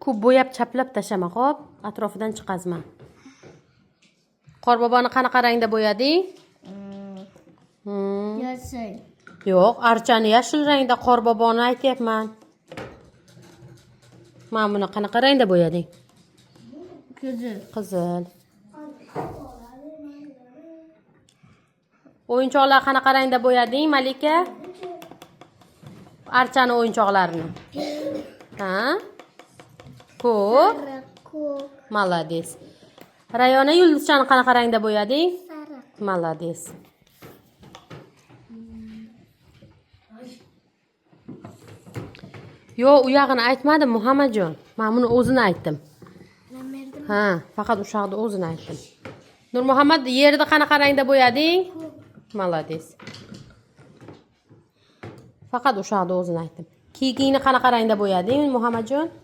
Ko'p bo'yab chaplab tashlama, xo'p? Atrofidan chiqazma. Qorboboni qanaqa rangda bo'yading? Yashil. Yo'q, archani yashil rangda, qorboboni aytyapman. Mana buni qanaqa rangda bo'yading? Qizil. Qizil. O'yinchoqlar qanaqa rangda bo'yading, Malika? Archani o'yinchoqlarini. Ha? Ko'k. Ko'k. Malades. Rayona yulduzchani qanaqa rangda bo'yading? Sariq. Malades. Yo, u yog'ini aytmadim, Muhammadjon. Men buni o'zini aytdim. Ha, faqat o'sha yoqda o'zini aytdim. Nurmuhammad, yerda qanaqa rangda bo'yading? Malades. Faqat o'sha yoqda o'zini aytdim. Kiyikingni qanaqa rangda bo'yading, Muhammadjon?